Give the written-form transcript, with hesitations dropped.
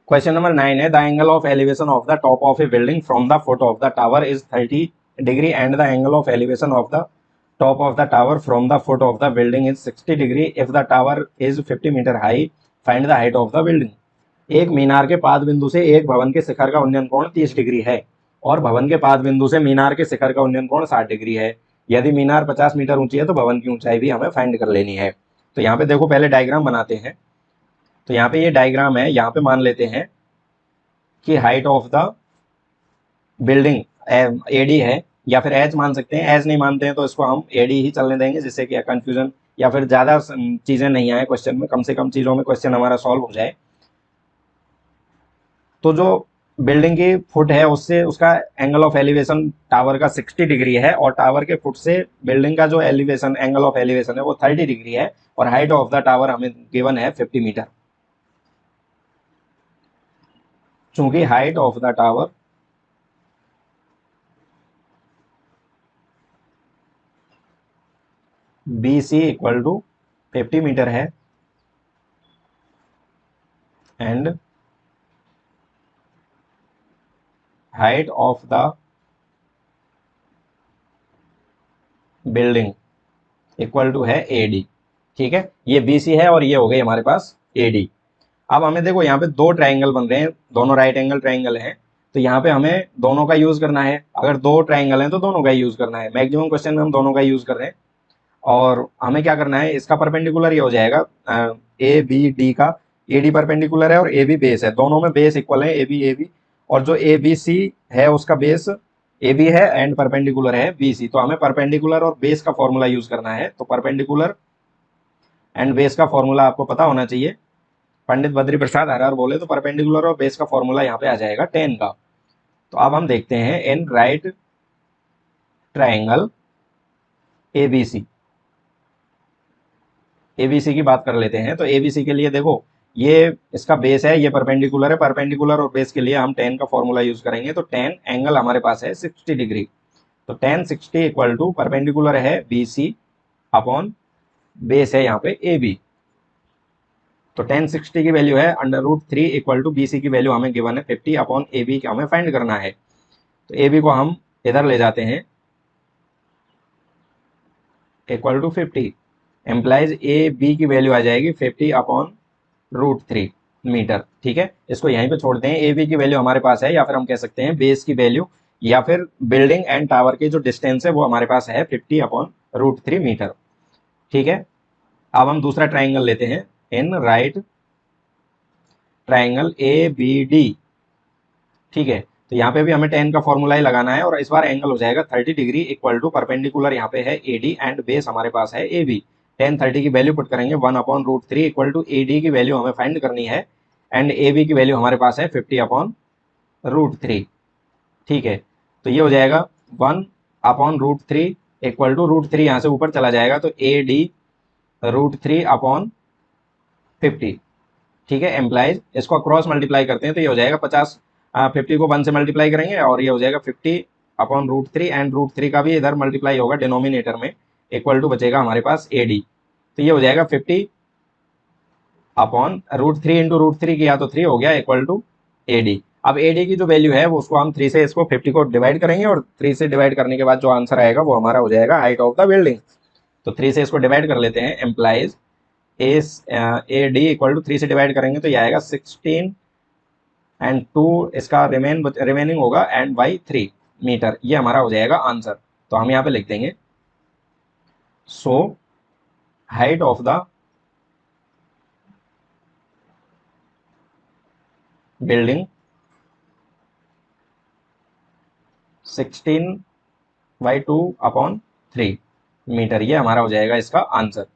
Question number 9 है the angle of elevation of the top of a building from the foot of the tower is 30 degree and the angle of elevation of the top of the tower from the foot of the building is 60 degree if the tower is 50 metre high find the height of the building. एक मीनार के पाद बिंदु से एक भवन के शिखर का उन्नयन कोण 30 डिग्री है और भवन के पाद बिंदु से मीनार के शिखर का उन्नयन कोण 60 डिग्री है। यदि मीनार 50 मीटर ऊंची है तो भवन की ऊंचाई भी हमें फाइंड कर लेनी है। तो यहाँ पे देखो पहले डायग्राम बनाते हैं। तो यहाँ पे ये डायग्राम है, यहाँ पे मान लेते हैं कि height of the building A D या फिर एच मान सकते हैं। एच नहीं मानते हैं तो इसको हम एडी ही चलने देंगे जिससे कि कंफ्यूजन या फिर ज़्यादा चीज़ें नहीं आए क्वेश्चन में, कम से कम चीज़ों में क्वेश्चन हमारा सॉल्व हो जाए। तो जो बिल्डिंग की फुट है उससे उसका एंगल ऑफ एलिवेशन टावर का 60 डिग्री है और टावर के फुट से बिल्डिंग का जो एलिवेशन एंगल ऑफ एलिवेशन है वो 30 डिग्री है और हाइट ऑफ द टावर हमें गिवन है 50 मीटर। चूंकि height of the tower B C equal to 50 metre है and height of the building equal to है एडी। ठीक है, ये बीसी है और ये हो गई हमारे पास एडी। अब हमें देखो यहाँ पे दो ट्राइंगल बन रहे हैं, दोनों राइट एंगल ट्राइंगल हैं, तो यहाँ पे हमें दोनों का यूज करना है। अगर दो ट्राइंगल हैं तो दोनों का यूज करना है। मैक्सिमम क्वेश्चन में हम दोनों का यूज कर रहे हैं और हमें क्या करना है, इसका परपेंडिकुलर ये हो जाएगा ए बी डी का। ए डी परपेंडिकुलर है और ए बी बेस है, दोनों में बेस इक्वल है ए बी। और जो ए बी सी है उसका बेस ए बी है एंड परपेंडिकुलर है बी सी। तो हमें परपेंडिकुलर और बेस का फॉर्मूला यूज करना है। तो परपेंडिकुलर एंड बेस का फॉर्मूला आपको पता होना चाहिए। पंडित बद्री प्रसाद हर बोले तो परपेंडिकुलर और बेस का फॉर्मूला यहाँ पे आ जाएगा 10 का। तो अब हम देखते हैं in right triangle ABC, ABC की बात कर लेते हैं। तो एबीसी के लिए देखो ये इसका बेस है, ये परपेंडिकुलर है, परपेंडिकुलर और बेस के लिए हम 10 का फॉर्मूला यूज करेंगे। तो 10 एंगल हमारे पास है 60 डिग्री। तो 10 60 इक्वल टू परपेंडिकुलर है बीसी अपॉन बेस है यहाँ पे ए बी। तो 10 60 की वैल्यू है √3 इक्वल टू बीसी की वैल्यू हमें गिवन है 50 अपॉन ए बी हमें फाइंड करना है। तो ए बी को हम इधर ले जाते हैं equal to 50, implies A B की वैल्यू आ जाएगी 50 अपॉन √3 मीटर। ठीक है, इसको यहीं पे छोड़ते हैं। ए बी की वैल्यू हमारे पास है या फिर हम कह सकते हैं बेस की वैल्यू या फिर बिल्डिंग एंड टावर की जो डिस्टेंस है वो हमारे पास है 50 अपॉन √3 मीटर। ठीक है, अब हम दूसरा ट्राइंगल लेते हैं in right triangle A B D. ठीक है, तो यहाँ पे भी हमें 10 का फॉर्मूला ही लगाना है और इस बार एंगल हो जाएगा 30 डिग्री इक्वल टू परपेंडिकुलर यहाँ पे है ए डी एंड बेस हमारे पास है ए बी। 10 30 की वैल्यू पुट करेंगे 1 upon √3 equal to A D की वैल्यू हमें फाइंड करनी है एंड ए बी की वैल्यू हमारे पास है 50 अपॉन √3। ठीक है, तो ये हो जाएगा 1 अपॉन √3 इक्वल टू √3 यहाँ से ऊपर चला जाएगा तो ए डी √3 अपॉन 50। ठीक है, एम्प्लाइज इसको क्रॉस मल्टीप्लाई करते हैं तो ये हो जाएगा 50। 50 को 1 से मल्टीप्लाई करेंगे और ये हो जाएगा 50 अपॉन √3 एंड √3 का भी इधर मल्टीप्लाई होगा डिनोमिनेटर में, इक्वल टू बचेगा हमारे पास ए डी। तो ये हो जाएगा 50 अपॉन √3 इंटू √3 किया तो 3 हो गया इक्वल टू ए डी। अब ए डी की जो वैल्यू है वो उसको हम 3 से इसको 50 को डिवाइड करेंगे और 3 से डिवाइड करने के बाद जो आंसर आएगा वो हमारा हो जाएगा हाइट ऑफ द बिल्डिंग। तो 3 से इसको डिवाइड कर लेते हैं, implies A D equal to 3 से डिवाइड करेंगे तो ये आएगा 16 एंड 2 इसका रिमेनिंग होगा एंड बाई 3 मीटर। ये हमारा हो जाएगा आंसर। तो हम यहाँ पे लिख देंगे so height of the building 16/2 upon 3 metre. ये हमारा हो जाएगा इसका आंसर।